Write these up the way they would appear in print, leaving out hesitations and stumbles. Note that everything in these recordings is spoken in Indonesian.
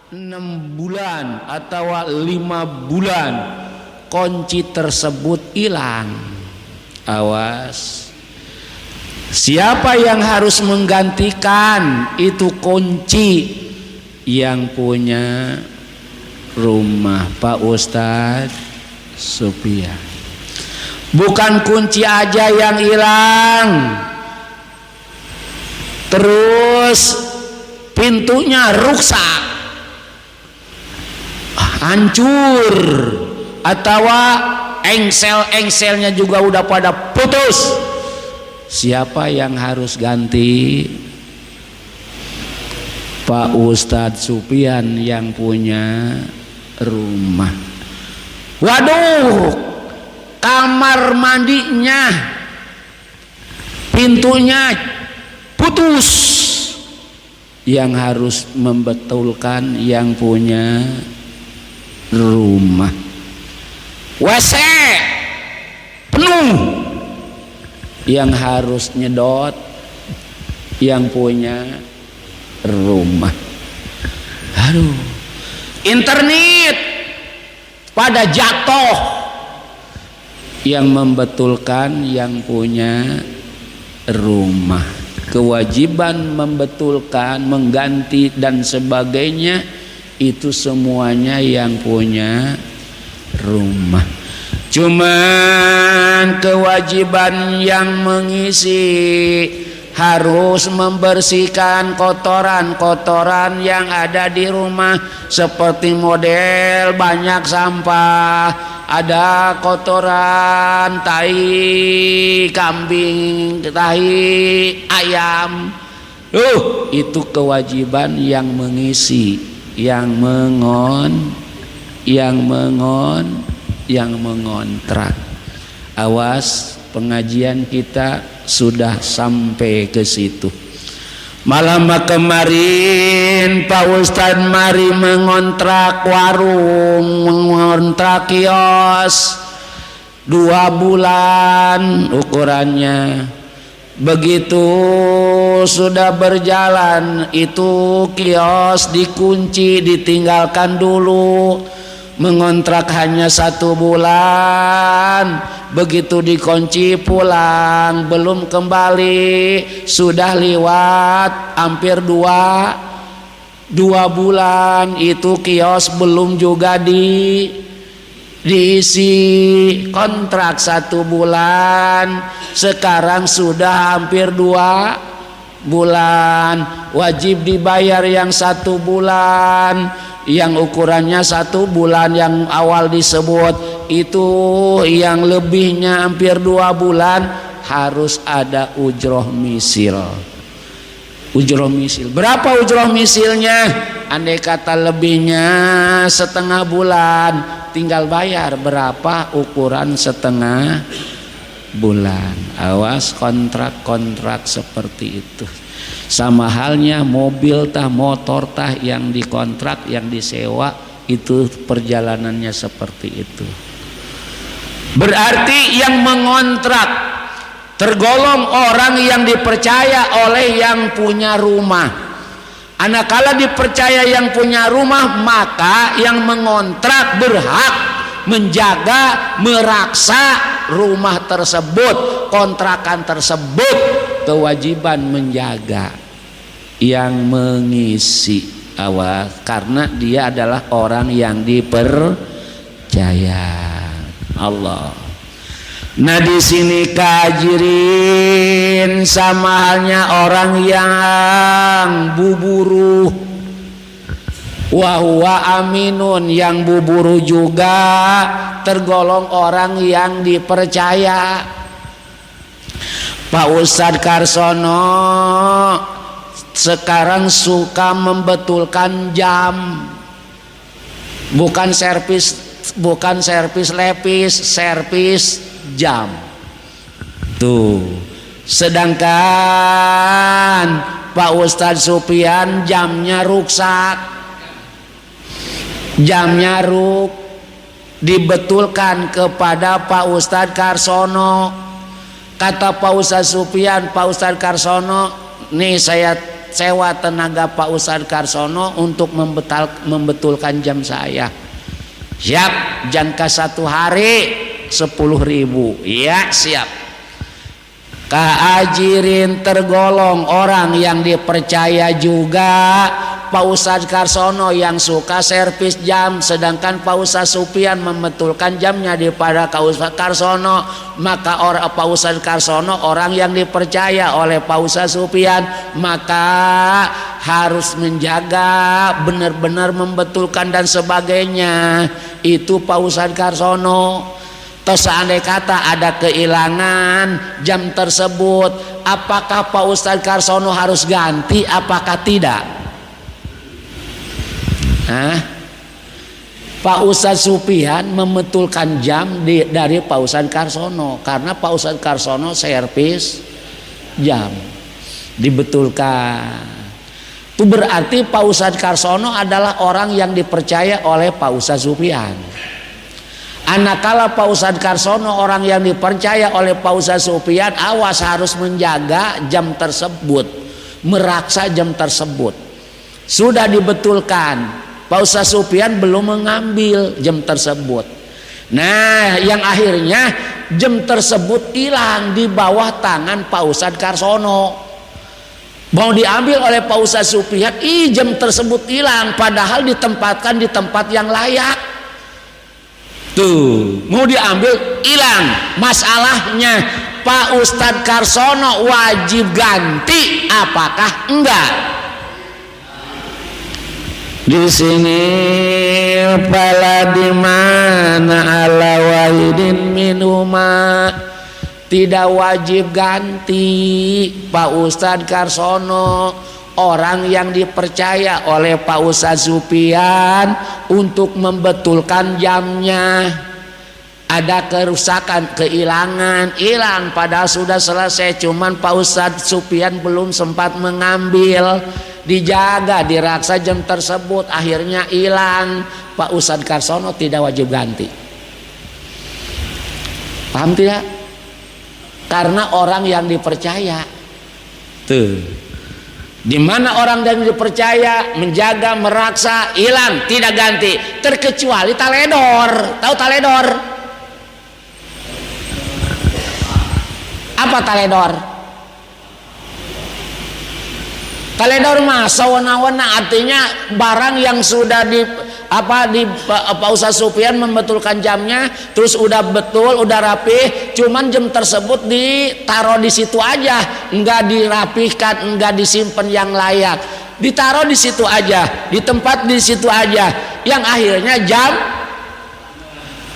6 bulan atau 5 bulan kunci tersebut hilang, awas. Siapa yang harus menggantikan itu kunci? Yang punya rumah, Pak Ustadz Supian. Bukan kunci aja yang hilang, terus pintunya rusak, hancur, atau engsel-engselnya juga udah pada putus. Siapa yang harus ganti? Pak Ustadz Supian yang punya rumah. Waduh, kamar mandinya pintunya putus. Yang harus membetulkan yang punya rumah. WC penuh, yang harus nyedot yang punya rumah. Aduh, internet pada jatuh, yang membetulkan yang punya rumah. Kewajiban membetulkan, mengganti dan sebagainya itu semuanya yang punya rumah. Cuman kewajiban yang mengisi harus membersihkan kotoran-kotoran yang ada di rumah, seperti model banyak sampah, ada kotoran tai kambing, tai ayam. Itu kewajiban yang mengisi, yang mengontrak. Awas, pengajian kita sudah sampai ke situ. Malam kemarin Pak Ustadz mari mengontrak warung, mengontrak kios 2 bulan ukurannya. Begitu sudah berjalan itu kios dikunci, ditinggalkan dulu. Mengontrak hanya 1 bulan, begitu dikunci pulang, belum kembali, sudah lewat hampir 2 bulan, itu kios belum juga diisi. Kontrak 1 bulan, sekarang sudah hampir 2 bulan, wajib dibayar yang 1 bulan. Yang ukurannya 1 bulan yang awal disebut itu, yang lebihnya hampir 2 bulan harus ada ujroh misil. Ujroh misil, berapa ujroh misilnya? Andai kata lebihnya 1/2 bulan, tinggal bayar berapa ukuran 1/2 bulan. Awas kontrak-kontrak seperti itu. Sama halnya mobil tah, motor tah, yang dikontrak, yang disewa, itu perjalanannya seperti itu. Berarti yang mengontrak tergolong orang yang dipercaya oleh yang punya rumah. Anakala dipercaya yang punya rumah, maka yang mengontrak berhak menjaga, meraksa rumah tersebut, kontrakan tersebut. Kewajiban menjaga, yang mengisi, awas, karena dia adalah orang yang dipercaya Allah. Nah di sini kajirin sama halnya orang yang buburu, wahwa aminun, yang buburu juga tergolong orang yang dipercaya. Pak Ustadz Karsono sekarang suka membetulkan jam, bukan servis lepis, servis jam. Tuh, sedangkan Pak Ustadz Supian jamnya rusak, jamnya dibetulkan kepada Pak Ustadz Karsono. Kata Pak Ustadz Supian, Pak Ustadz Karsono, nih saya sewa tenaga Pak Ustadz Karsono untuk membetulkan jam saya. Siap, jangka 1 hari 10.000. Ya siap. Keajirin tergolong orang yang dipercaya juga Pak Ustadz Karsono yang suka servis jam, sedangkan Pak Ustadz Supian membetulkan jamnya daripada Pak Ustadz Karsono, maka Pak Ustadz Karsono orang yang dipercaya oleh Pak Ustadz Supian, maka harus menjaga benar-benar membetulkan dan sebagainya. Itu Pak Ustadz Karsono. Terus seandainya kata ada kehilangan jam tersebut, apakah Pak Ustadz Karsono harus ganti? Apakah tidak? Pak Ustadz Supian membetulkan jam dari Pak Ustadz Karsono, karena Pak Ustadz Karsono servis jam dibetulkan. Itu berarti Pak Ustadz Karsono adalah orang yang dipercaya oleh Pak Ustadz Supian. Anakala Pak Ustadz Karsono orang yang dipercaya oleh Pak Ustadz Supian, awas harus menjaga jam tersebut, meraksa jam tersebut. Sudah dibetulkan, Pak Ustadz Supian belum mengambil jam tersebut. Nah, yang akhirnya jam tersebut hilang di bawah tangan Pak Ustadz Karsono. Mau diambil oleh Pak Ustadz Supian, jam tersebut hilang, padahal ditempatkan di tempat yang layak. Tuh, mau diambil hilang. Masalahnya Pak Ustadz Karsono wajib ganti, apakah enggak? Di sini pala di mana ala wahidin minuma, tidak wajib ganti Pak Ustadz Karsono, orang yang dipercaya oleh Pak Ustadz Supian untuk membetulkan jamnya. Ada kerusakan, kehilangan, hilang padahal sudah selesai, cuman Pak Ustadz Supian belum sempat mengambil. Dijaga, diraksa jam tersebut, akhirnya hilang. Pak Ustadz Karsono tidak wajib ganti. Paham tidak? Karena orang yang dipercaya. Tuh, di mana orang yang dipercaya menjaga, meraksa, hilang, tidak ganti, terkecuali taledor. Tahu taledor? Apa taledor? Taledor mah sawana-wana, artinya barang yang sudah Pak Ustadz Supian membetulkan jamnya, terus udah betul, udah rapi, cuman jam tersebut ditaruh di situ aja, enggak dirapihkan, enggak disimpan yang layak, ditaruh di situ aja, di tempat di situ aja, yang akhirnya jam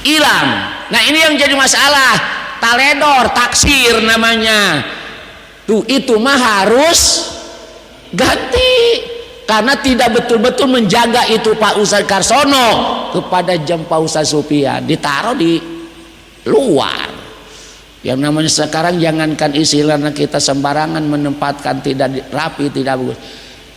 hilang. Nah ini yang jadi masalah, taledor, taksir namanya. Tuh itu mah harus ganti. Karena tidak betul-betul menjaga itu Pak Ustadz Karsono kepada jam Pak Ustadz Supian, ditaruh di luar. Yang namanya sekarang jangankan istilahnya kita sembarangan menempatkan, tidak rapi, tidak bagus.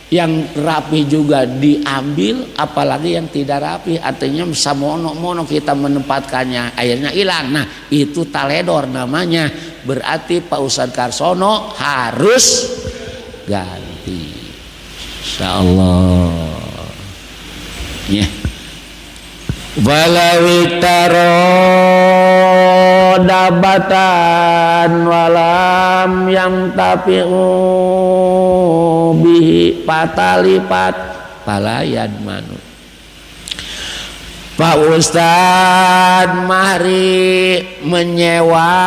Yang rapi juga diambil, apalagi yang tidak rapi, artinya samono-mono kita menempatkannya, akhirnya hilang. Nah itu taledor namanya, berarti Pak Ustadz Karsono harus ganti. Insyaallah. Ya. Walau taro dabatan walam yang tapi'u bihi patalipat palayan manu. Pak Ustadz mari menyewa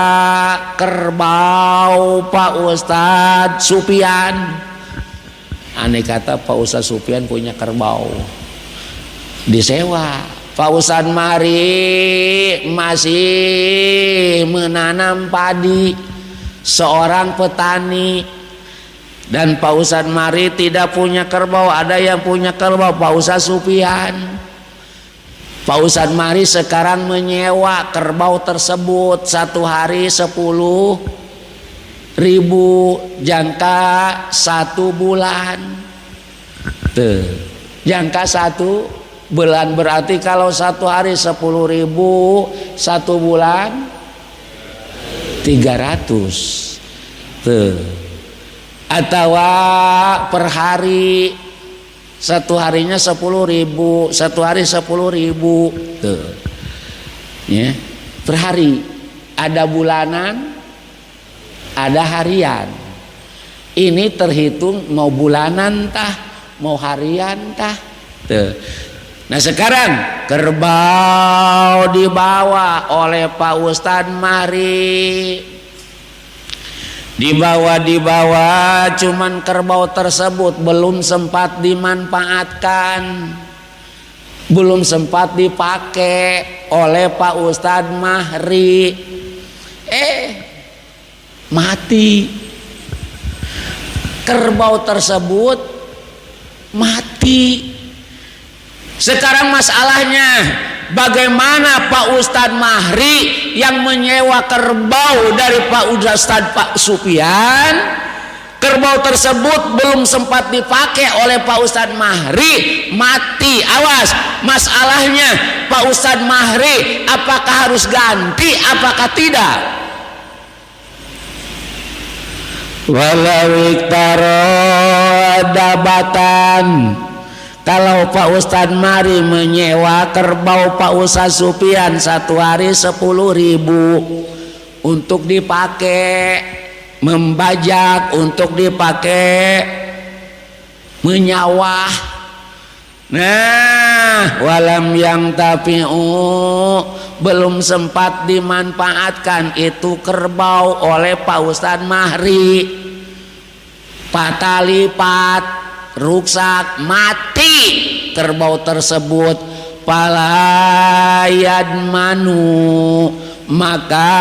kerbau Pak Ustadz Supian. Aneh kata Pak Ustadz Supian punya kerbau, disewa. Pak Ustadz mari masih menanam padi, seorang petani, dan Pak Ustadz mari tidak punya kerbau, ada yang punya kerbau, Pak Ustadz Supian. Pak Ustadz mari sekarang menyewa kerbau tersebut 1 hari 10.000, jangka 1 bulan. Tuh, jangka 1 bulan berarti kalau 1 hari 10.000, 1 bulan 300. Tuh, atau per hari, satu harinya 10.000, satu hari 10.000 tuh ya, per hari. Ada bulanan, ada harian. Ini terhitung mau bulanan tah, mau harian tah tuh. Nah sekarang kerbau dibawa oleh Pak Ustadz Mahri, dibawa cuman kerbau tersebut belum sempat dimanfaatkan, belum sempat dipakai oleh Pak Ustadz Mahri, mati. Kerbau tersebut mati. Sekarang masalahnya bagaimana Pak Ustadz Mahri yang menyewa kerbau dari Pak Ustadz Pak Sufyan, kerbau tersebut belum sempat dipakai oleh Pak Ustadz Mahri, mati. Awas, masalahnya Pak Ustadz Mahri apakah harus ganti, apakah tidak? Walau iktaro dabatan, kalau Pak Ustadz Mahri menyewa kerbau Pak Ustadz Sufyan satu hari 10.000 untuk dipakai membajak, untuk dipakai menyawah. Nah, walam yang tapi'u, belum sempat dimanfaatkan itu kerbau oleh Pak Ustadz Mahri, patah lipat, ruksak, mati kerbau tersebut. Palayad manu, maka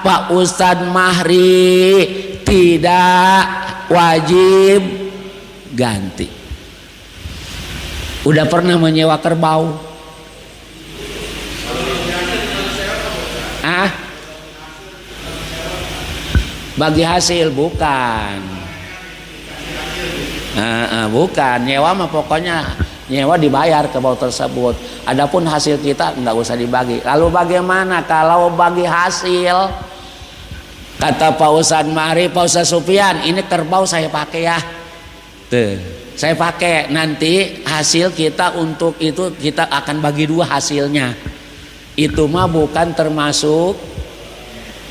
Pak Ustadz Mahri tidak wajib ganti. Udah pernah menyewa kerbau? Bagi hasil bukan. Bukan nyewa mah, pokoknya nyewa dibayar kerbau tersebut. Adapun hasil kita nggak usah dibagi. Lalu bagaimana kalau bagi hasil? Kata Pak Ustadz Mahri, Pak Ustadz Sufyan, ini kerbau saya pakai ya. Tuh, saya pakai, nanti hasil kita untuk itu kita akan bagi dua hasilnya. Itu mah bukan termasuk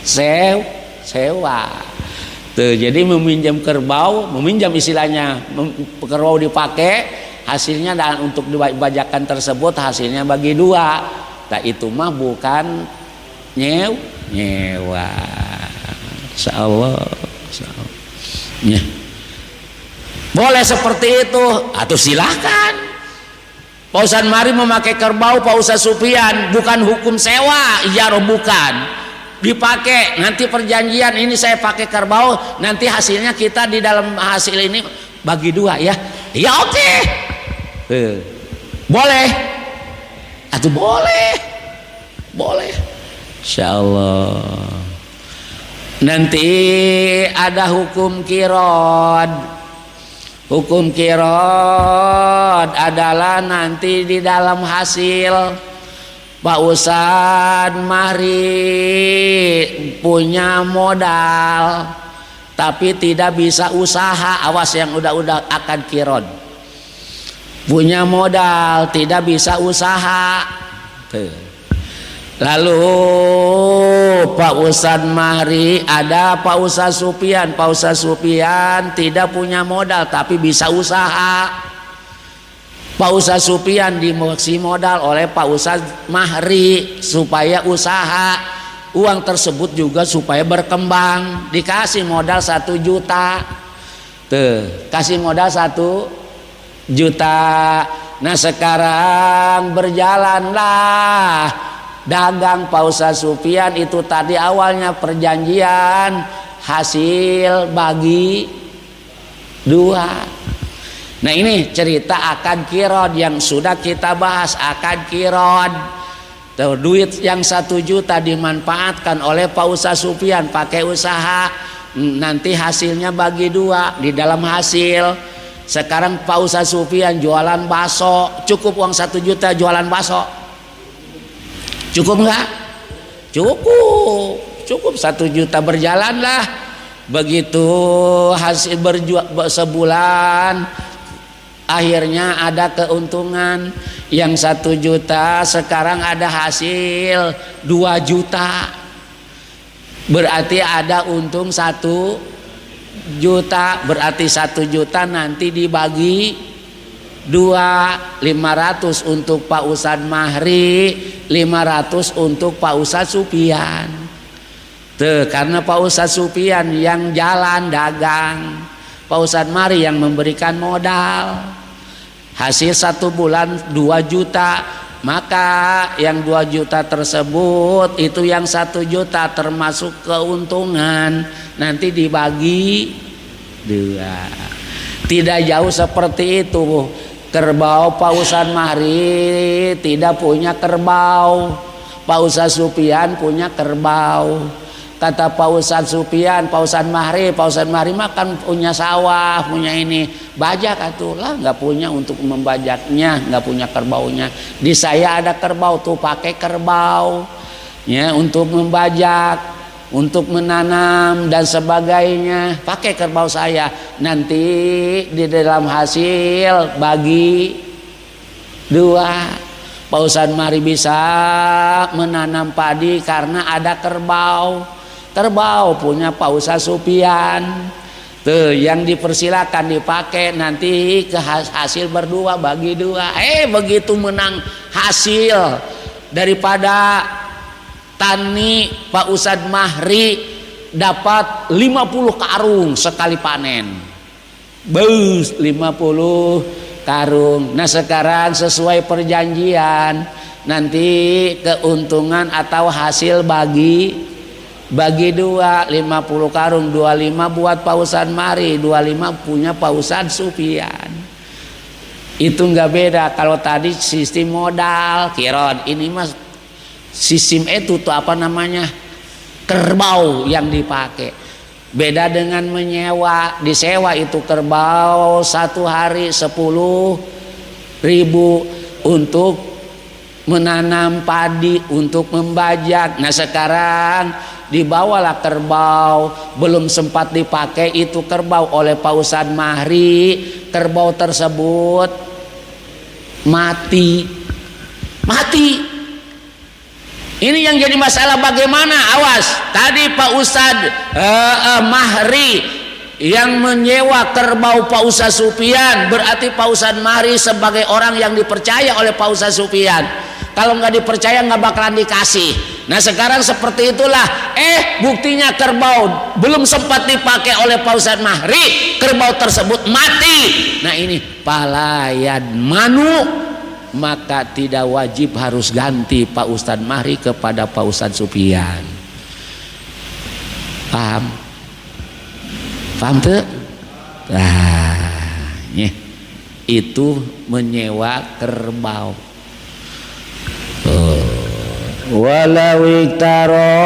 sewa. Tuh, jadi meminjam kerbau, meminjam istilahnya, kerbau dipakai, hasilnya dan untuk dibajakan tersebut hasilnya bagi dua. Nah itu mah bukan nyewa. Insyaallah. Ya. Boleh seperti itu, atau silahkan. Pak Ustadz Mahri memakai kerbau Pak Ustadz Sufyan, bukan hukum sewa, ijarah bukan. Dipakai, nanti perjanjian ini saya pakai kerbau, nanti hasilnya kita di dalam hasil ini bagi dua ya. Ya oke. Boleh. Atau boleh. Boleh. Insyaallah. Nanti ada hukum kirod. Hukum kirod adalah nanti di dalam hasil Pak Ustadz Mahri punya modal tapi tidak bisa usaha. Awas yang udah akan kirod. Punya modal tidak bisa usaha. Lalu Pak Ustadz Mahri, ada Pak Ustadz Sufyan. Pak Ustadz Sufyan tidak punya modal tapi bisa usaha. Pak Ustadz Sufyan dikasih modal oleh Pak Ustadz Mahri supaya usaha. Uang tersebut juga supaya berkembang. Dikasih modal 1 juta. Tuh, kasih modal 1 juta. Nah sekarang berjalanlah dagang Pak Ustadz Sufyan itu tadi awalnya perjanjian hasil bagi dua. Nah ini cerita akan kirod yang sudah kita bahas, akan kirod. Duit yang 1 juta dimanfaatkan oleh Pak Ustadz Sufyan pakai usaha, nanti hasilnya bagi dua di dalam hasil. Sekarang Pak Ustadz Sufyan jualan bakso, cukup uang 1 juta jualan bakso? Cukup nggak? Cukup 1 juta berjalanlah. Begitu hasil sebulan, akhirnya ada keuntungan yang 1 juta, sekarang ada hasil 2 juta. Berarti ada untung 1 juta, berarti 1 juta nanti dibagi 2, 500 untuk Pak Ustadz Mahri, 500 untuk Pak Ustadz Supian. Tuh, karena Pak Ustadz Supian yang jalan dagang, Pak Ustadz Mahri yang memberikan modal. Hasil 1 bulan 2 juta, maka yang 2 juta tersebut itu yang 1 juta termasuk keuntungan, nanti dibagi 2. Tidak jauh seperti itu. Kerbau Pak Ustadz Mahri tidak punya kerbau, Pak Ustadz Supian punya kerbau. Kata Pak Ustadz Supian, Pak Ustadz Mahri mah kan punya sawah, punya ini, bajak atuh lah, nggak punya untuk membajaknya, nggak punya kerbaunya. Di saya ada kerbau tuh, pakai kerbau ya untuk membajak, untuk menanam dan sebagainya, pakai kerbau saya. Nanti di dalam hasil bagi 2. Pak Ustadz Mahri bisa menanam padi karena ada kerbau. Kerbau punya Pak Ustadz Supian. Tuh yang dipersilakan dipakai, nanti ke hasil berdua bagi 2. Begitu menang hasil daripada tani Pak Ustadz Mahri dapat 50 karung sekali panen. 50 karung. Nah sekarang sesuai perjanjian, nanti keuntungan atau hasil bagi 2, 50 karung, 25 buat Pak Ustadz Mahri, 25 punya Pak Ustadz Supian. Itu nggak beda. Kalau tadi sistem modal kiron, ini mas sistem itu tuh apa namanya, kerbau yang dipakai. Beda dengan menyewa, disewa itu kerbau 1 hari 10.000 untuk menanam padi, untuk membajak. Nah sekarang dibawalah kerbau, belum sempat dipakai itu kerbau oleh Pak Ustadz Mahri, kerbau tersebut mati. Ini yang jadi masalah, bagaimana? Awas, tadi Pak Ustadz Mahri yang menyewa kerbau Pak Ustadz Supian, berarti Pak Ustadz Mahri sebagai orang yang dipercaya oleh Pak Ustadz Supian. Kalau nggak dipercaya nggak bakalan dikasih. Nah sekarang seperti itulah. Buktinya kerbau belum sempat dipakai oleh Pak Ustadz Mahri, kerbau tersebut mati. Nah ini palayan manu, maka tidak wajib harus ganti Pak Ustadz Mahri kepada Pak Ustadz Supian. Paham? Paham tuh? Itu menyewa kerbau. Walau iktaro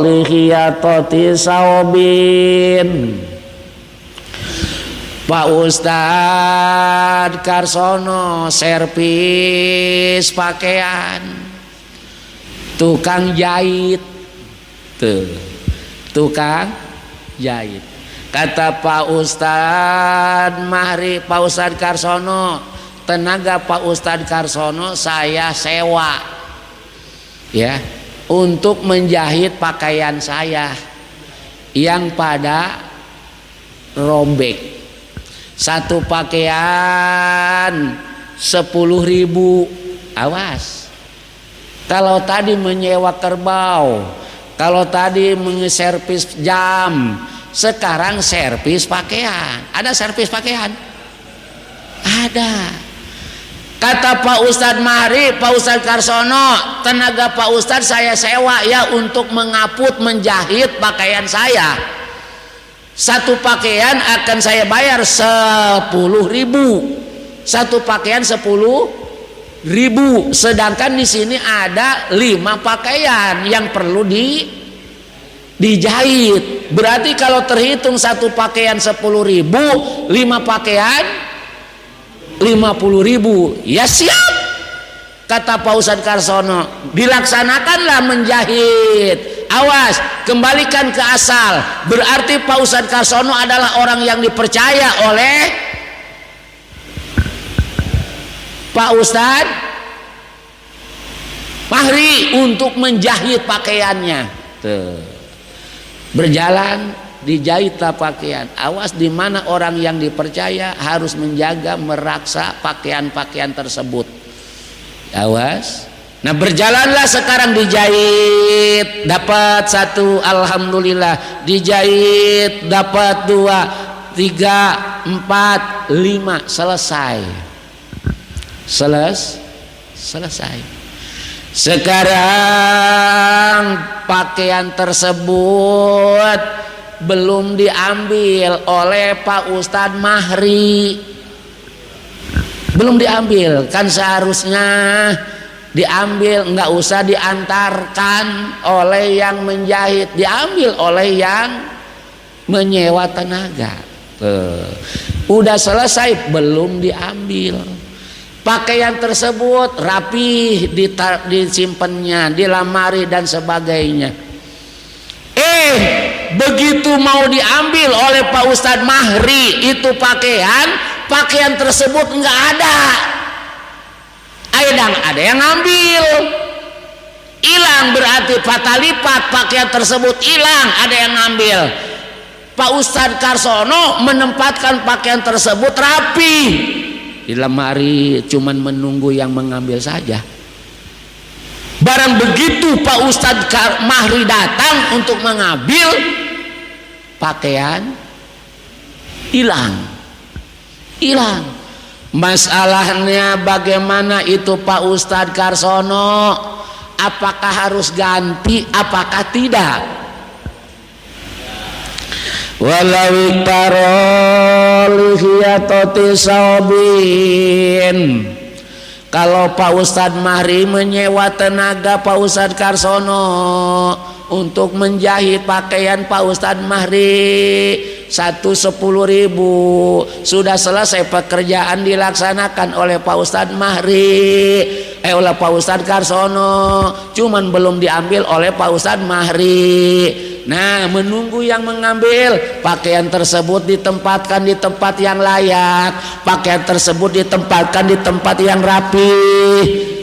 lihiyatoti saubin. Pak Ustadz Karsono servis pakaian, tukang jahit. Tuh, tukang jahit. Kata Pak Ustadz Mahri, Pak Ustadz Karsono, tenaga Pak Ustadz Karsono saya sewa ya untuk menjahit pakaian saya yang pada robek. 1 pakaian 10.000. Awas, kalau tadi menyewa kerbau, kalau tadi mengeservis jam, sekarang servis pakaian. Ada servis pakaian? Ada. Kata Pak Ustadz Mahri, Pak Ustadz Karsono, tenaga Pak Ustadz saya sewa ya untuk mengaput, menjahit pakaian saya. 1 pakaian akan saya bayar 10.000. 1 pakaian 10.000. Sedangkan di sini ada 5 pakaian yang perlu dijahit. Berarti kalau terhitung 1 pakaian 10.000, 5 pakaian 50.000. Ya siap, kata Pak Ustadz Karsono, dilaksanakanlah menjahit. Awas, kembalikan ke asal. Berarti Pak Ustadz Karsono adalah orang yang dipercaya oleh Pak Ustadz Mahri untuk menjahit pakaiannya. Tuh. Berjalan dijahitlah pakaian. Awas, di mana orang yang dipercaya harus menjaga, meraksa pakaian-pakaian tersebut. Awas. Nah, berjalanlah sekarang dijahit, dapat 1, alhamdulillah. Dijahit dapat 2, 3, 4, 5, selesai. Selesai. Sekarang pakaian tersebut belum diambil oleh Pak Ustadz Mahri. Belum diambil, kan seharusnya diambil, nggak usah diantarkan oleh yang menjahit, diambil oleh yang menyewa tenaga. Udah selesai, belum diambil. Pakaian tersebut rapi disimpannya di lemari dan sebagainya. Begitu mau diambil oleh Pak Ustadz Mahri itu pakaian tersebut nggak ada. Ada yang ngambil, hilang, berarti patah lipat, pakaian tersebut hilang, ada yang ngambil. Pak Ustadz Karsono menempatkan pakaian tersebut rapi di lemari, cuman menunggu yang mengambil saja. Barang begitu Pak Ustadz Mahri datang untuk mengambil, pakaian hilang. Masalahnya bagaimana itu Pak Ustadz Karsono? Apakah harus ganti? Apakah tidak? Walau tarolihiyatoti saubin. Kalau Pak Ustadz Mahri menyewa tenaga Pak Ustadz Karsono untuk menjahit pakaian Pak Ustadz Mahri 10.000, sudah selesai pekerjaan dilaksanakan oleh Pak Ustadz Mahri, oleh Pak Ustadz Karsono, cuman belum diambil oleh Pak Ustadz Mahri. Nah, menunggu yang mengambil, pakaian tersebut ditempatkan di tempat yang layak, pakaian tersebut ditempatkan di tempat yang rapi.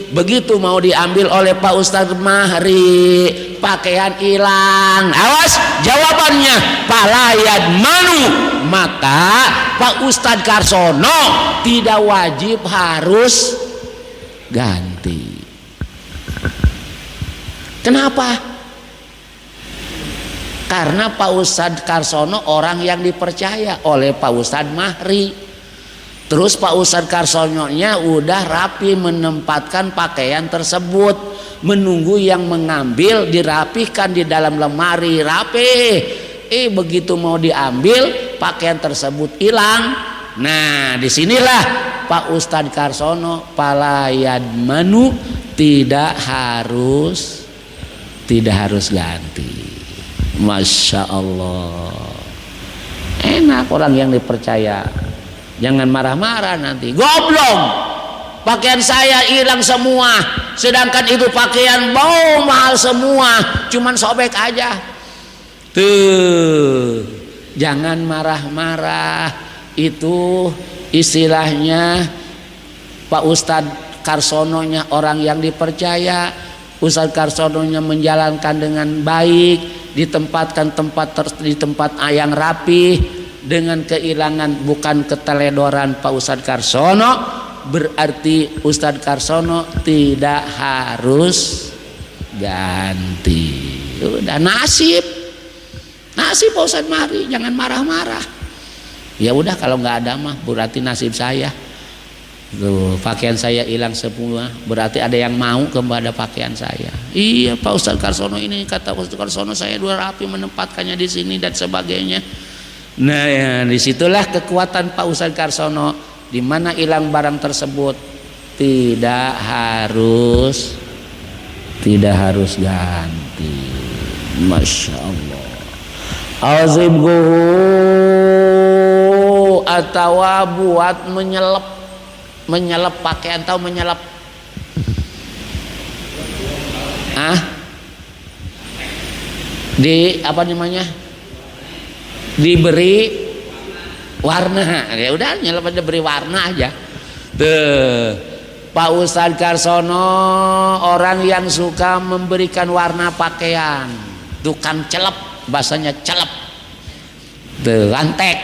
Begitu mau diambil oleh Pak Ustadz Mahri, pakaian hilang. Awas, jawabannya palayad manu. Maka Pak Ustadz Karsono tidak wajib harus ganti. Kenapa? Karena Pak Ustadz Karsono orang yang dipercaya oleh Pak Ustadz Mahri. Terus Pak Ustadz Karsono-nya udah rapi menempatkan pakaian tersebut, menunggu yang mengambil, dirapihkan di dalam lemari rapi. Begitu mau diambil, pakaian tersebut hilang. Nah, disinilah Pak Ustadz Karsono palayad manu, tidak harus ganti. Masya Allah, enak orang yang dipercaya. Jangan marah-marah nanti. Goblok, pakaian saya hilang semua, sedangkan itu pakaian bau mahal semua, cuman sobek aja. Tuh, jangan marah-marah. Itu istilahnya Pak Ustadz Karsono-nya orang yang dipercaya. Ustadz Karsono-nya menjalankan dengan baik, ditempatkan di tempat yang rapi, dengan kehilangan bukan keteledoran Pak Ustadz Karsono, berarti Ustadz Karsono tidak harus ganti. Udah nasib Pak Ustadz Mahri, jangan marah-marah. Ya udah, kalau nggak ada mah berarti nasib saya. Tuh, pakaian saya hilang semua, berarti ada yang mau kepada pakaian saya. Iya, Pak Ustadz Karsono ini, kata Pak Ustadz Karsono, saya dua rapi menempatkannya di sini dan sebagainya. Nah, ya, disitulah kekuatan Pak Ustadz Karsono, di mana hilang barang tersebut tidak harus ganti. Masya Allah. Azibhu atau buat menyelep pakaian, tahu menyelep? di apa namanya, diberi warna. Ya udah nyelepas diberi warna aja. Pak Ustadz Karsono orang yang suka memberikan warna pakaian, tukang celep, bahasanya celep, antek.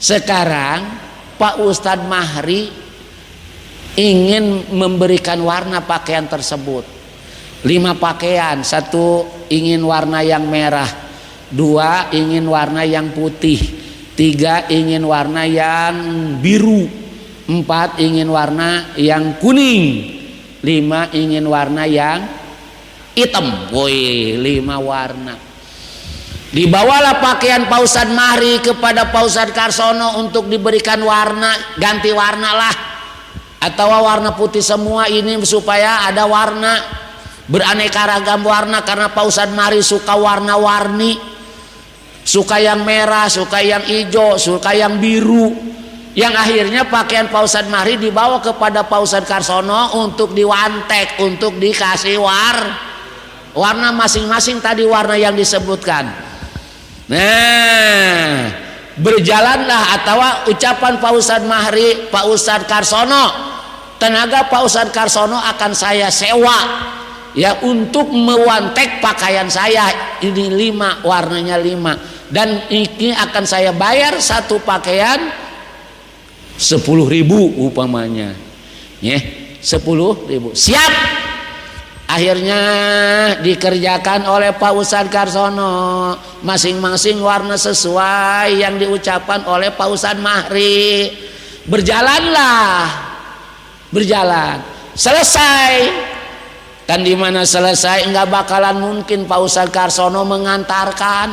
Sekarang Pak Ustadz Mahri ingin memberikan warna pakaian tersebut. 5 pakaian, 1 ingin warna yang merah, 2 ingin warna yang putih, 3 ingin warna yang biru, 4 ingin warna yang kuning, 5 ingin warna yang hitam. Woi, 5 warna. Dibawalah pakaian Pak Ustadz Mahri kepada Pak Ustadz Karsono untuk diberikan warna, ganti warna lah, atau warna putih semua ini supaya ada warna, beraneka ragam warna, karena Pak Ustadz Mahri suka warna-warni, suka yang merah, suka yang hijau, suka yang biru. Yang akhirnya pakaian Pak Ustadz Mahri dibawa kepada Pak Ustadz Karsono untuk diwantek, untuk dikasih warna masing-masing tadi warna yang disebutkan. Nah, berjalanlah atau ucapan Pak Ustadz Mahri, Pak Ustadz Karsono, tenaga Pak Ustadz Karsono akan saya sewa ya untuk mewantek pakaian saya ini 5, warnanya 5, dan ini akan saya bayar 1 pakaian 10.000 upamanya ya, 10.000. Siap. Akhirnya dikerjakan oleh Pak Ustadz Karsono, masing-masing warna sesuai yang diucapkan oleh Pak Ustadz Mahri. Berjalan selesai. Dan di mana selesai nggak bakalan mungkin Pak Ustadz Karsono mengantarkan.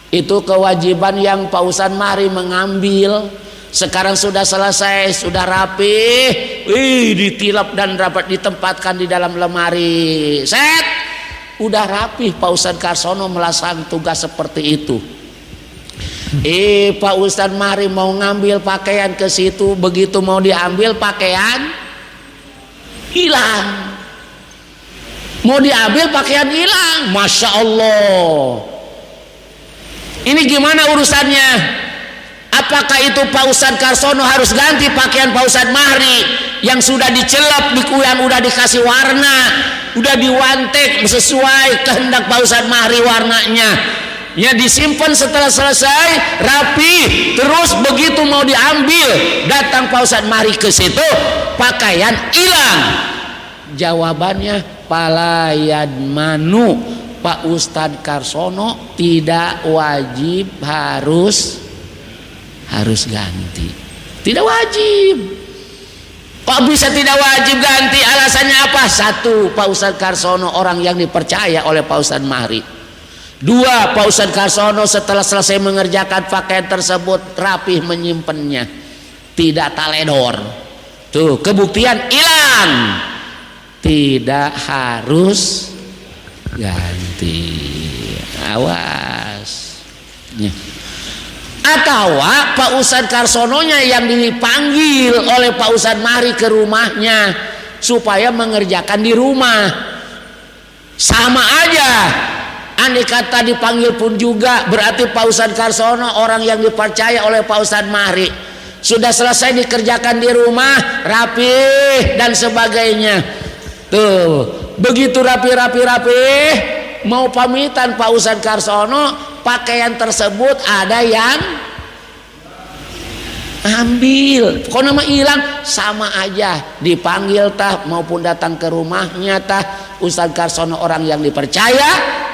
Itu kewajiban yang Pak Ustadz Mahri mengambil. Sekarang sudah selesai, sudah rapi, ditilap dan dapat ditempatkan di dalam lemari. Set, udah rapi. Pak Ustadz Karsono melaksanakan tugas seperti itu. Pak Ustadz Mahri mau ngambil pakaian ke situ, begitu mau diambil pakaian hilang. Mau diambil pakaian hilang. Masya Allah. Ini gimana urusannya? Apakah itu Pak Ustadz Karsono harus ganti pakaian Pak Ustadz Mahri yang sudah dicelap, yang udah dikasih warna, udah diwantek sesuai kehendak Pak Ustadz Mahri warnanya, ya disimpan, setelah selesai rapi, terus begitu mau diambil datang Pak Ustadz Mahri ke situ pakaian hilang. Jawabannya palayan manu, Pak Ustadz Karsono tidak wajib harus ganti, tidak wajib. Kok bisa tidak wajib ganti? Alasannya apa? 1, Pak Ustadz Karsono orang yang dipercaya oleh Pak Ustadz Mahri. 2, Pak Ustadz Karsono setelah selesai mengerjakan pakaian tersebut rapih menyimpannya, tidak taledor. Tuh kebuktian hilang, tidak harus ganti. Awas ya. Atau Pak Ustadz Karsononya yang dipanggil oleh Pak Ustadz Mahri ke rumahnya supaya mengerjakan di rumah. Sama aja, andai kata dipanggil pun juga berarti Pak Ustadz Karsono orang yang dipercaya oleh Pak Ustadz Mahri. Sudah selesai dikerjakan di rumah, rapi dan sebagainya. Tuh, begitu rapi, mau pamitan Pak Ustadz Karsono, pakaian tersebut ada yang ambil. Kok nama hilang? Sama aja, dipanggil tah maupun datang ke rumahnya tah Ustadz Karsono orang yang dipercaya,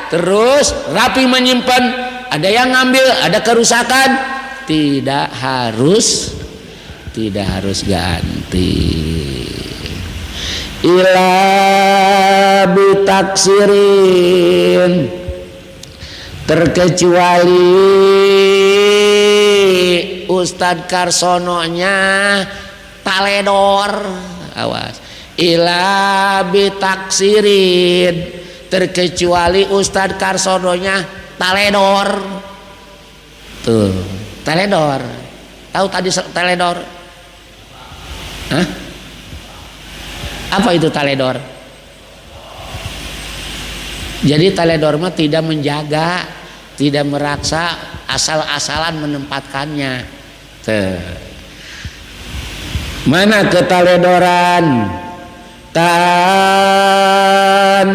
terus rapi menyimpan. Ada yang ngambil, ada kerusakan, tidak harus ganti. Ila bitaksirin, terkecuali Ustadz Karsononya taledor. Awas. Ila bitaksirin, terkecuali Ustadz Karsononya taledor. Tuh, taledor. Tahu tadi taledor? Hah? Apa itu taledor? Jadi taledor mah tidak menjaga, tidak meraksa, asal-asalan menempatkannya. Tuh. Mana ketaledoran? Tan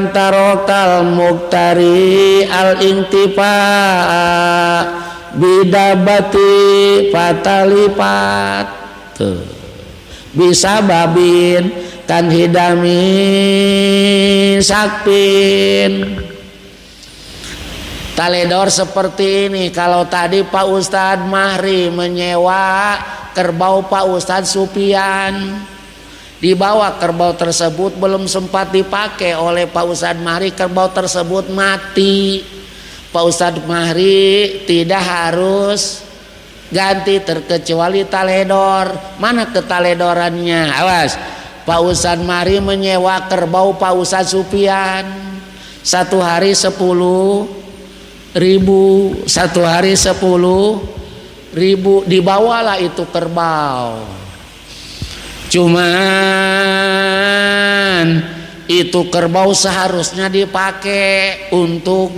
tarokal muktari al intifa bidabati fatalipat. Tuh. Bisa babin kan hidami sakpin. Taledor seperti ini. Kalau tadi Pak Ustadz Mahri menyewa kerbau Pak Ustadz Supian, dibawa kerbau tersebut belum sempat dipakai oleh Pak Ustadz Mahri, kerbau tersebut mati. Pak Ustadz Mahri tidak harus ganti terkecuali taledor. Mana ketaledorannya? Awas, Pak Ustadz Mahri menyewa kerbau Pak Ustadz Supian, 1 hari 10.000, 1 hari 10.000, dibawalah itu kerbau. Cuman itu kerbau seharusnya dipakai untuk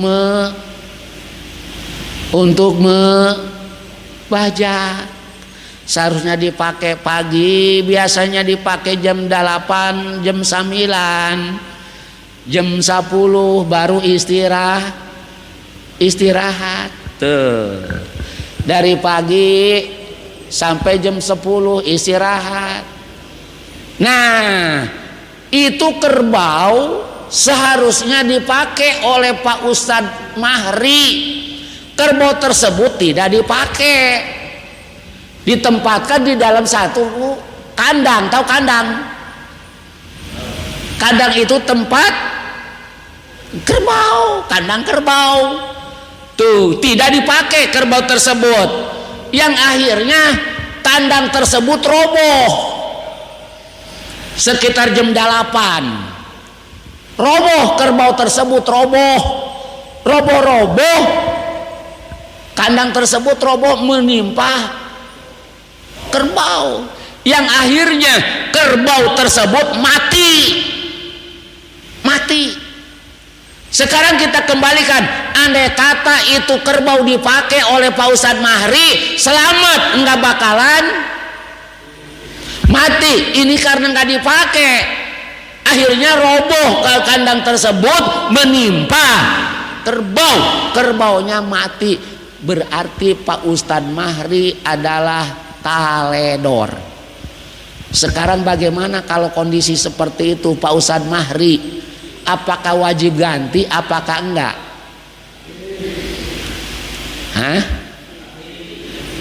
bajak. Seharusnya dipakai pagi, biasanya dipakai jam 8, jam 9, jam 10 baru istirahat. Tuh. Dari pagi sampai jam 10 istirahat. Nah, itu kerbau seharusnya dipakai oleh Pak Ustadz Mahri. Kerbau tersebut tidak dipakai, ditempatkan di dalam satu kandang. Tahu kandang? Kandang itu tempat kerbau, kandang kerbau. Tuh, tidak dipakai kerbau tersebut. Yang akhirnya kandang tersebut roboh. Sekitar jam 8. Roboh kerbau tersebut, roboh. Kandang tersebut roboh menimpa kerbau. Yang akhirnya kerbau tersebut mati. Sekarang kita kembalikan, andai kata itu kerbau dipakai oleh Pak Ustadz Mahri, selamat, enggak bakalan mati. Ini karena enggak dipakai, akhirnya roboh ke kandang tersebut menimpa kerbaunya mati. Berarti Pak Ustadz Mahri adalah taledor. Sekarang bagaimana kalau kondisi seperti itu Pak Ustadz Mahri? Apakah wajib ganti? Apakah enggak?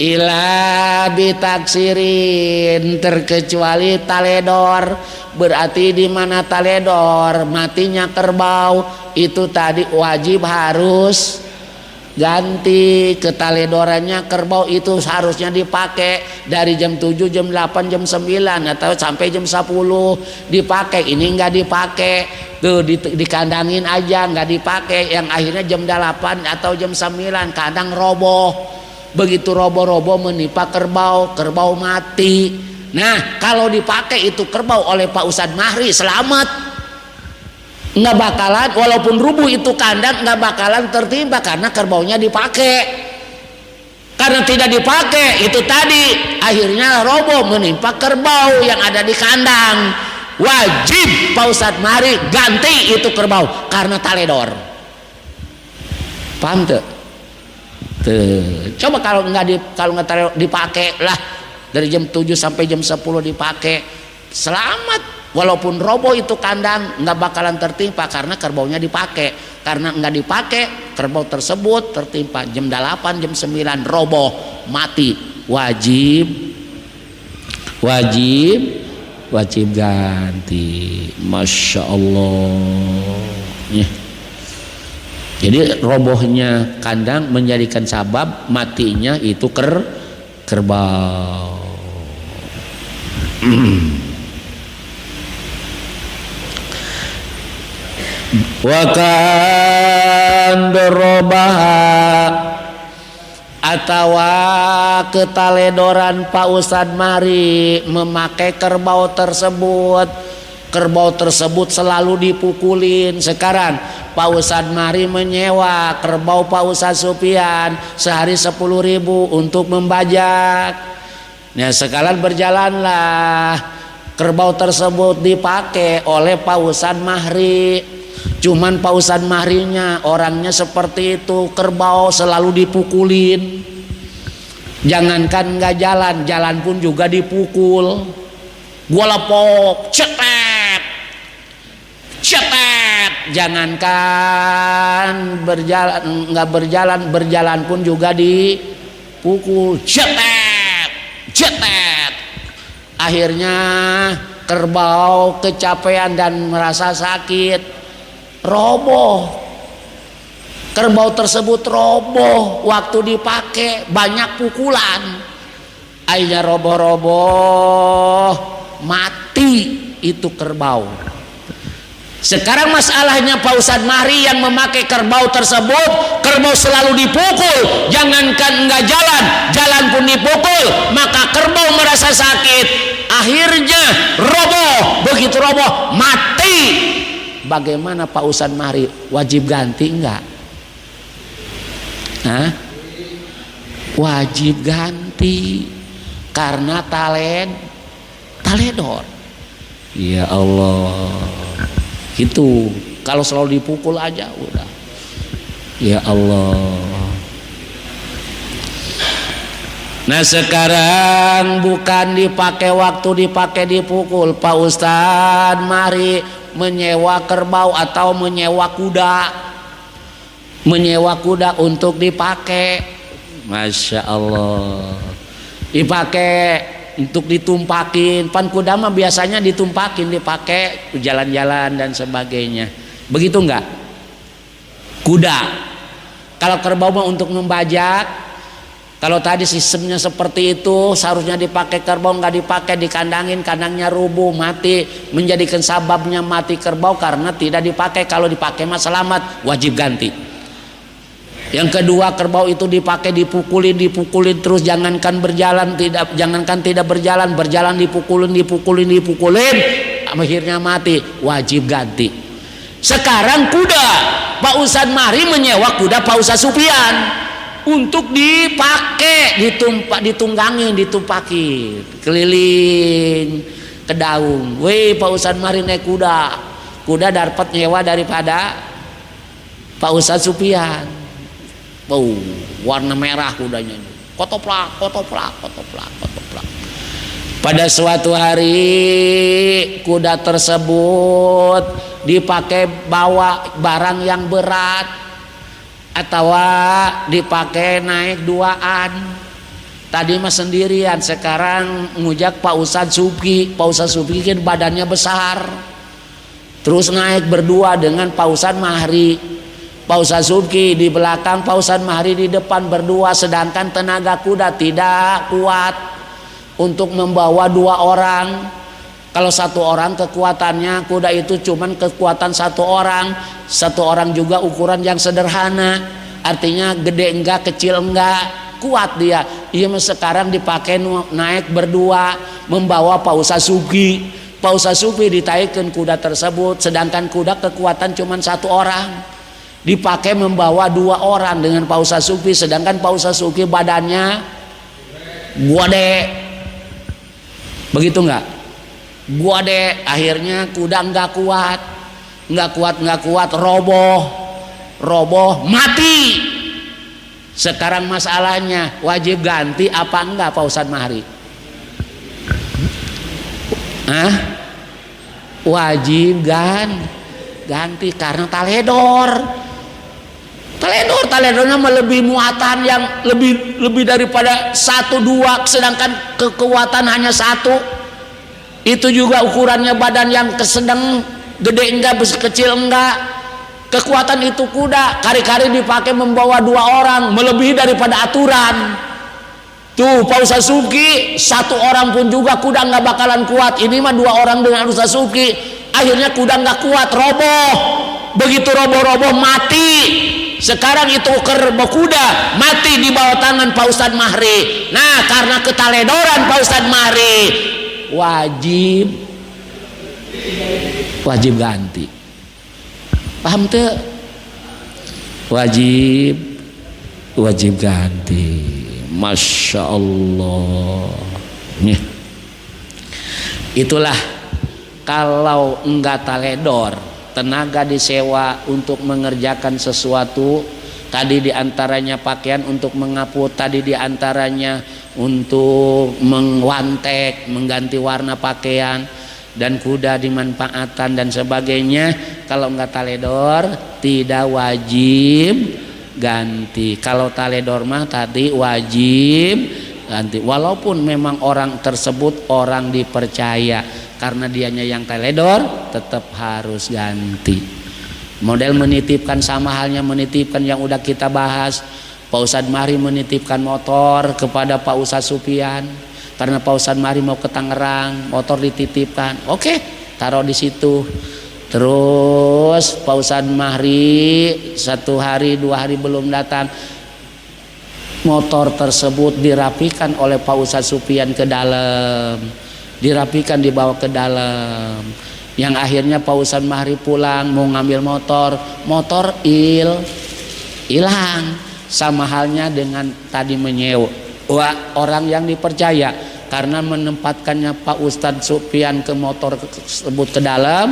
Ila bitaksirin, terkecuali taledor. Berarti di mana taledor matinya kerbau, itu tadi wajib harus ganti. Ketaledorannya kerbau itu seharusnya dipakai dari jam 7, jam 8, jam 9 atau sampai jam 10 dipakai. Ini enggak dipakai. Tuh dikandangin aja enggak dipakai. Yang akhirnya jam 8 atau jam 9 kandang roboh. Begitu roboh menimpa kerbau mati. Nah, kalau dipakai itu kerbau oleh Pak Ustadz Mahri, selamat. Nggak bakalan, walaupun rubuh itu kandang, nggak bakalan tertimpa karena kerbaunya dipakai. Karena tidak dipakai, itu tadi akhirnya roboh menimpa kerbau yang ada di kandang. Wajib Pak Ustadz Mahri ganti itu kerbau karena taledor. Paham tuh? Coba kalau nggak dipakai lah, dari jam 7 sampai jam 10 dipakai, selamat. Walaupun roboh itu kandang, nggak bakalan tertimpa karena kerbaunya dipakai. Karena nggak dipakai, kerbau tersebut tertimpa jam 8, jam 9 roboh, mati. Wajib ganti. Masya Allah. Jadi robohnya kandang menjadikan sabab matinya itu kerbau. Wakan dorobaha, atawa ketaledoran Pak Ustadz Mahri memakai kerbau tersebut kerbau tersebut selalu dipukulin. Sekarang Pak Ustadz Mahri menyewa kerbau Pak Ustadz Supian sehari 10.000 untuk membajak. Nah sekalian berjalanlah kerbau tersebut dipakai oleh Pak Ustadz Mahri. Cuman Pak Ustadz Mahrinya orangnya seperti itu, kerbau selalu dipukulin. Jangankan nggak jalan, jalan pun juga dipukul. Gua lepok, cetet, cetet. Jangankan nggak berjalan pun juga dipukul, cetet, cetet. Akhirnya kerbau kecapean dan merasa sakit, roboh. Kerbau tersebut roboh waktu dipakai, banyak pukulan. Akhirnya roboh-roboh, mati itu kerbau. Sekarang masalahnya Pak Ustadz Mahri yang memakai kerbau tersebut, kerbau selalu dipukul. Jangankan enggak jalan, jalan pun dipukul. Maka kerbau merasa sakit. Akhirnya roboh, begitu roboh mati. Bagaimana Pak Ustadz Mahri? Wajib ganti enggak? Hah? Wajib ganti karena taledor. Ya Allah, itu kalau selalu dipukul aja udah. Ya Allah. Nah sekarang bukan dipakai waktu dipakai dipukul, Pak Ustadz Mahri menyewa kerbau atau menyewa kuda. Menyewa kuda untuk dipakai, Masya Allah, dipakai untuk ditumpakin. Pan kuda mah biasanya ditumpakin, dipakai jalan-jalan dan sebagainya. Begitu enggak? Kuda. Kalau kerbau mah untuk membajak. Kalau tadi sistemnya seperti itu, seharusnya dipakai kerbau, nggak dipakai, dikandangin, kandangnya rubuh, mati, menjadikan sababnya mati kerbau karena tidak dipakai. Kalau dipakai mah selamat, wajib ganti. Yang kedua, kerbau itu dipakai dipukulin terus, jangankan tidak berjalan dipukulin, akhirnya mati, wajib ganti. Sekarang kuda, Pak Ustadz Mahri menyewa kuda Pak Ustadz Supian untuk dipakai, ditunggangin, ditumpakin keliling ke daung. Weh Pak Ustadz Mahri naik kuda dapat nyewa daripada Pak Ustadz Supian. Warna merah kudanya, kotoplak. Pada suatu hari kuda tersebut dipakai bawa barang yang berat atau dipakai naik duaan. Tadi mah sendirian, sekarang ngujak Pak Ustadz Subki. Pak Ustadz Subki kan badannya besar, terus naik berdua dengan Pak Ustadz Mahri. Pak Ustadz Subki di belakang, Pak Ustadz Mahri di depan berdua, sedangkan tenaga kuda tidak kuat untuk membawa dua orang. Kalau satu orang kekuatannya, kuda itu cuman kekuatan satu orang juga ukuran yang sederhana, artinya gede enggak, kecil enggak, kuat dia. Iya, sekarang dipakai naik berdua membawa Pak Ustadz Subki. Pak Ustadz Subki ditaikkan kuda tersebut, sedangkan kuda kekuatan cuman satu orang, dipakai membawa dua orang dengan Pak Ustadz Subki, sedangkan Pak Ustadz Subki badannya gede. Begitu enggak? Gede. Akhirnya kuda enggak kuat, roboh, mati. Sekarang masalahnya wajib ganti apa enggak Pak Ustadz Mahri? Wajib ganti karena taledornya melebihi muatan yang lebih daripada 1-2, sedangkan kekuatan hanya 1. Itu juga ukurannya badan yang sedang, gede enggak, kecil enggak. Kekuatan itu kuda kari-kari dipakai membawa 2 orang, melebihi daripada aturan. Tuh Pak Ustadz Subki 1 orang pun juga kuda enggak bakalan kuat. Ini mah 2 orang dengan Ustadz Subki. Akhirnya kuda enggak kuat, roboh. Begitu roboh mati. Sekarang itu kerbau kuda mati di bawah tangan Pak Ustadz Mahri. Nah, karena ketaledoran Pak Ustadz Mahri, wajib wajib ganti. Paham tuh? Wajib ganti. Masya Allah. Nih, itulah kalau enggak taledor, tenaga disewa untuk mengerjakan sesuatu. Tadi diantaranya pakaian untuk mengaput, tadi diantaranya untuk mengwantek, mengganti warna pakaian, dan kuda dimanfaatkan dan sebagainya. Kalau enggak taledor tidak wajib ganti. Kalau taledor mah tadi wajib ganti, walaupun memang orang tersebut orang dipercaya, karena dianya yang taledor tetap harus ganti. Model menitipkan sama halnya menitipkan yang udah kita bahas. Pak Ustadz Mahri menitipkan motor kepada Pak Ustadz Supian karena Pak Ustadz Mahri mau ke Tangerang, motor dititipkan. Oke, taruh di situ. Terus Pak Ustadz Mahri 1 hari 2 hari belum datang, motor tersebut dirapikan oleh Pak Ustadz Supian ke dalam, dirapikan dibawa ke dalam. Yang akhirnya Pak Ustadz Mahri pulang mau ngambil motor hilang. Sama halnya dengan tadi menyewa orang yang dipercaya, karena menempatkannya Pak Ustadz Supian ke motor tersebut ke dalam,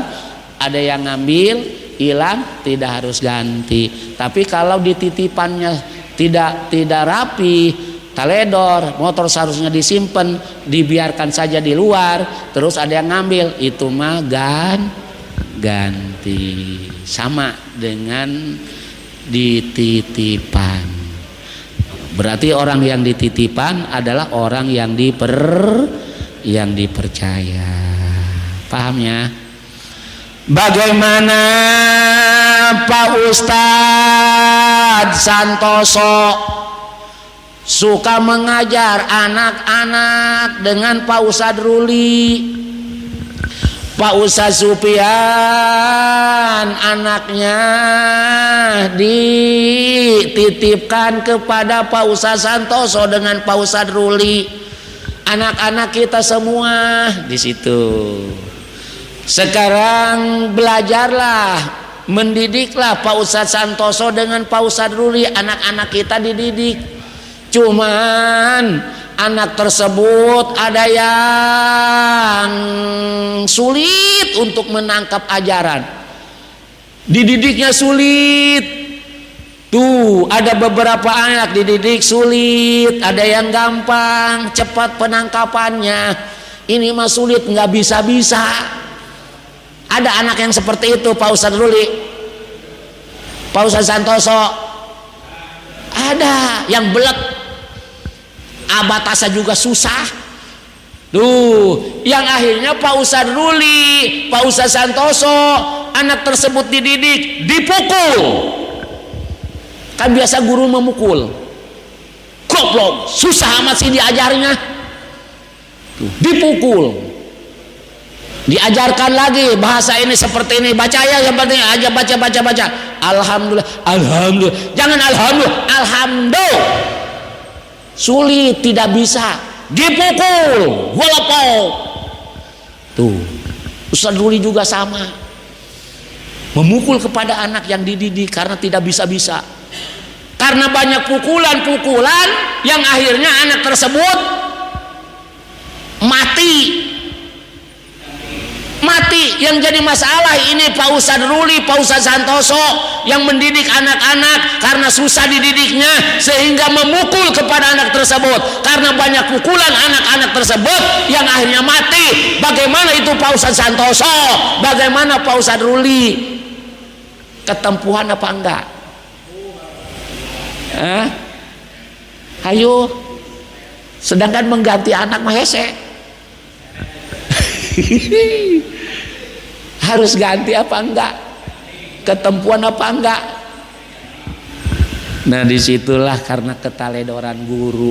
ada yang ngambil hilang, tidak harus ganti. Tapi kalau dititipannya tidak rapi, taledor, motor seharusnya disimpan, dibiarkan saja di luar, terus ada yang ngambil, itu mah ganti. Sama dengan dititipan. Berarti orang yang dititipan adalah orang yang dipercaya. Paham ya? Bagaimana Pak Ustadz Santoso suka mengajar anak-anak dengan Pak Ustadz Ruli. Pak Ustadz Supian anaknya dititipkan kepada Pak Ustadz Santoso dengan Pak Ustadz Ruli. Anak-anak kita semua di situ. Sekarang belajarlah, mendidiklah Pak Ustadz Santoso dengan Pak Ustadz Ruli. Anak-anak kita dididik. Cuman anak tersebut ada yang sulit untuk menangkap ajaran, dididiknya sulit. Tuh ada beberapa anak dididik sulit, ada yang gampang, cepat penangkapannya. Ini mah sulit, nggak bisa-bisa. Ada anak yang seperti itu Pak Ustadz Ruli, Pak Ustadz Santoso. Ada yang belet, abatasa juga susah. Tuh, yang akhirnya Pak Ustadz Ruli, Pak Ustadz Santoso, anak tersebut dididik, dipukul. Kan biasa guru memukul. Goblok, susah amat sih diajarnya. Tuh, dipukul. Diajarkan lagi bahasa ini seperti ini, baca ya seperti ini aja, baca. Alhamdulillah. Jangan alhamdulillah. Sulit, tidak bisa, dipukul, golopok. Tuh, Ustadz Ruli juga sama, memukul kepada anak yang dididik karena tidak bisa-bisa, karena banyak pukulan yang akhirnya anak tersebut mati. Yang jadi masalah ini Pak Ustadz Ruli, Pak Ustadz Santoso yang mendidik anak-anak karena susah dididiknya sehingga memukul kepada anak tersebut, karena banyak pukulan anak-anak tersebut yang akhirnya mati. Bagaimana itu Pak Ustadz Santoso? Bagaimana Pak Ustadz Ruli? Ketempuhan apa enggak? Ayo, sedangkan mengganti anak mah hese. Harus ganti apa enggak? Ketempuan apa enggak? Nah disitulah karena ketaledoran guru.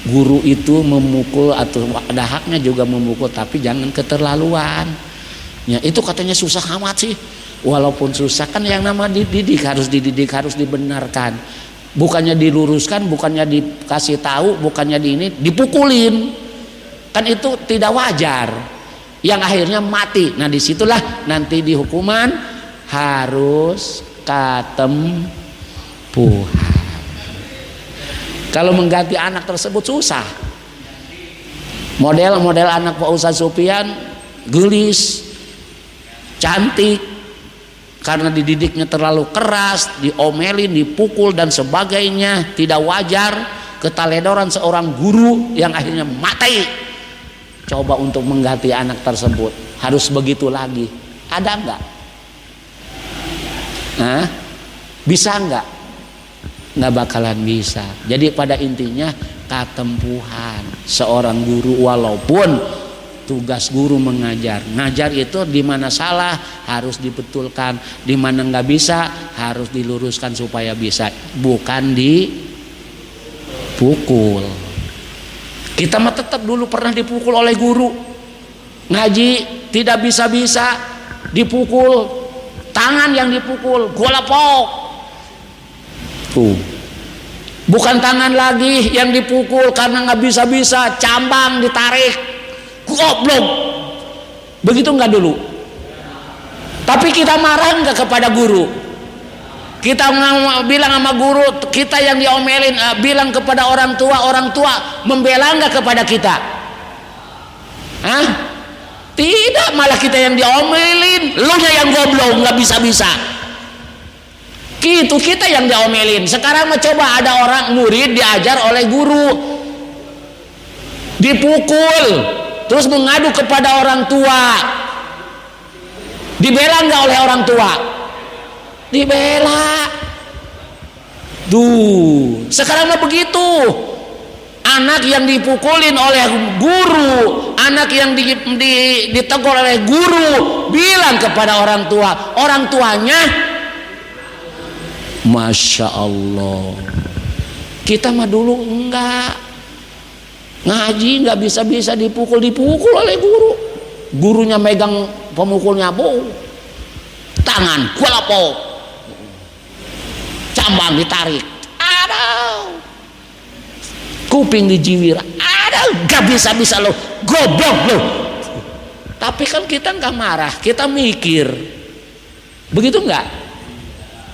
Guru itu memukul atau ada haknya juga memukul, tapi jangan keterlaluan. Ya itu katanya susah amat sih. Walaupun susah kan yang nama dididik, harus dibenarkan. Bukannya diluruskan, bukannya dikasih tahu, bukannya dipukulin. Kan itu tidak wajar. yang akhirnya mati. Nah disitulah nanti di hukuman harus katempuhan. Kalau mengganti anak tersebut susah. Model anak Pak Ustadz Sufyan gelis, cantik, karena dididiknya terlalu keras, diomelin, dipukul dan sebagainya, tidak wajar, keteledoran seorang guru yang akhirnya mati. Coba untuk mengganti anak tersebut harus begitu lagi, ada enggak? Bisa enggak? Nggak bakalan bisa. Jadi pada intinya katempuhan seorang guru, walaupun tugas guru mengajar. Ngajar itu di mana salah harus dibetulkan, di mana nggak bisa harus diluruskan supaya bisa, bukan dipukul. Kita mah tetap dulu pernah dipukul oleh guru. Ngaji tidak bisa-bisa dipukul, tangan yang dipukul, golapok. Bukan tangan lagi yang dipukul karena nggak bisa-bisa, cambang ditarik, goblok. Begitu nggak dulu? Tapi kita marah nggak kepada guru? Kita bilang sama guru, kita yang diomelin, bilang kepada orang tua membela nggak kepada kita? Tidak, malah kita yang diomelin, lu yang goblok nggak bisa-bisa. Gitu, kita yang diomelin. Sekarang coba ada orang murid diajar oleh guru, dipukul, terus mengadu kepada orang tua, dibela nggak oleh orang tua? Dibela. Tuh, sekarang mah begitu. Anak yang dipukulin oleh guru, anak yang ditegur oleh guru, bilang kepada orang tua, orang tuanya Masya Allah. Kita mah dulu enggak, ngaji nggak bisa-bisa dipukul oleh guru. Gurunya megang pemukulnya, tangan golapok, cambang ditarik, aduh, kuping dijiwir, aduh, nggak bisa-bisa lo, goblok lo. Tapi kan kita nggak marah, kita mikir, begitu nggak?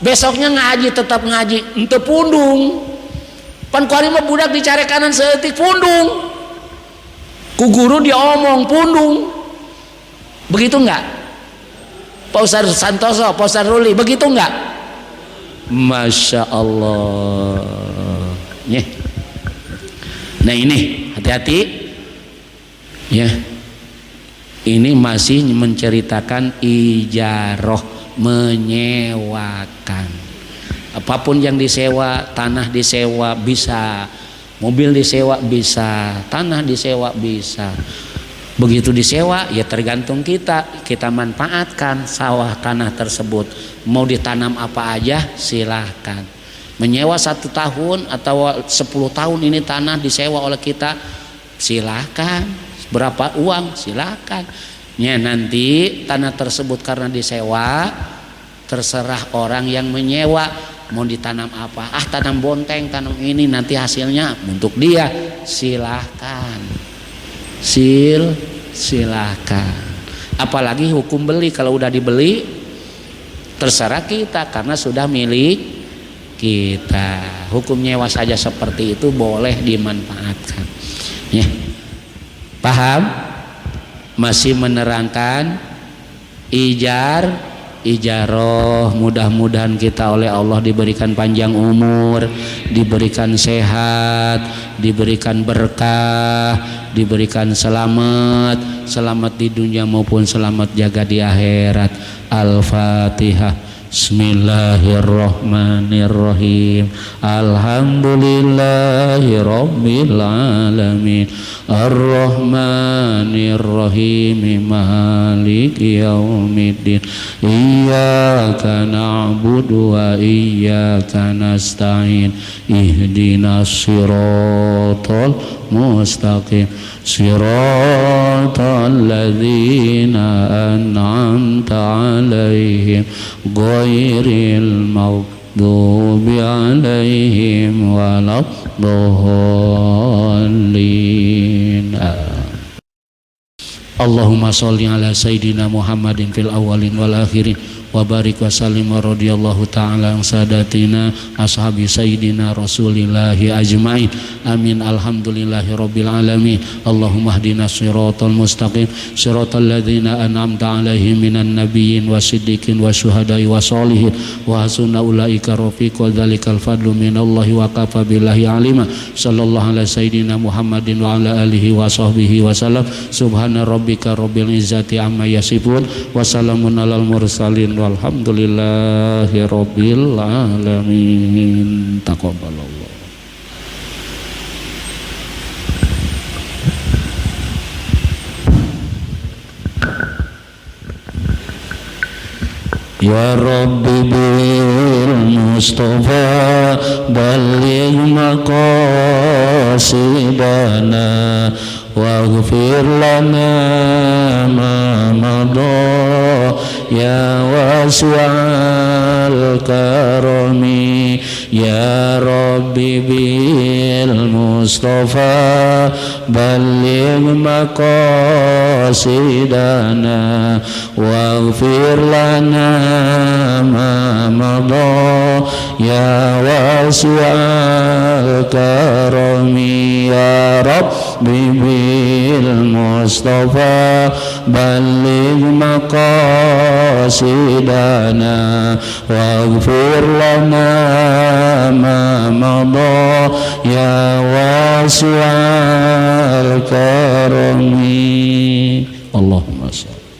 Besoknya ngaji, tetap ngaji, ente pundung. Pan kuari mah budak dicari kanan seetik pundung. Ku guru diomong pundung. Begitu enggak? Pak Ustadz Santoso, Pak Ustadz Ruli, begitu enggak? Masya Allah. Nah ini hati-hati. Ya. Ini masih menceritakan ijaroh, menyewakan. Apapun yang disewa, tanah disewa bisa, mobil disewa bisa, tanah disewa bisa. Begitu disewa ya tergantung kita manfaatkan sawah tanah tersebut. Mau ditanam apa aja silahkan. Menyewa 1 tahun atau 10 tahun ini tanah disewa oleh kita, silahkan. Berapa uang silahkan. Ya, nanti tanah tersebut karena disewa, terserah orang yang menyewa mau ditanam apa. Tanam bonteng, tanam ini, nanti hasilnya untuk dia, silahkan. Silahkan. Apalagi hukum beli, kalau udah dibeli terserah kita karena sudah milik kita. Hukum nyewa saja seperti itu boleh dimanfaatkan. Ya. Paham? Masih menerangkan ijaroh. Mudah-mudahan kita oleh Allah diberikan panjang umur, diberikan sehat, diberikan berkah, diberikan selamat di dunia maupun selamat jaga di akhirat. Al-Fatihah. Bismillahirrahmanirrahim. Alhamdulillahi rabbil alamin. Ar-Rahmanirrahim. Maliki yaumiddin. Iyyaka na'budu wa iyyaka nasta'in. Ihdinas siratal mustaqim. Siratal ladzina an'amta 'alaihim ghairil maghdubi 'alaihim waladdallin. Allahumma sholli ala sayyidina Muhammadin fil awwalin wal akhirin wa barik wa sallim wa radiyallahu ta'ala an sadatina ashabi sayyidina rasulillahi ajmain amin alhamdulillahi rabbil alamin. Allahumma hdina siratal mustaqim siratal ladzina an'amta alaihim minan nabiyyin wasiddiqin wasyuhada'i wassolihin wa hasuna ulaika rafiqa dzalikal fadlu minallahi wa kafa billahi alima. Sallallahu ala sayyidina Muhammadin wa ala alihi wa sahbihi wa sallam. Subhana rabbika rabbil izzati amma yasifun wa salamun alal mursalin walhamdulillahi rabbil alamin. Taqabbalallah. Ya Rabbi bil Mustafa balligh maqasidana waghfir lana ma madha ya wasi'al karami. Ya Rabbi bil Mustafa balligh maqasidana waghfir lana ma madha ya wasi'al karami. Ya Rabbi bil Mustafa balligh maqasidana waghfir lana ma madha ya wasi'al karami. Allahumma shalli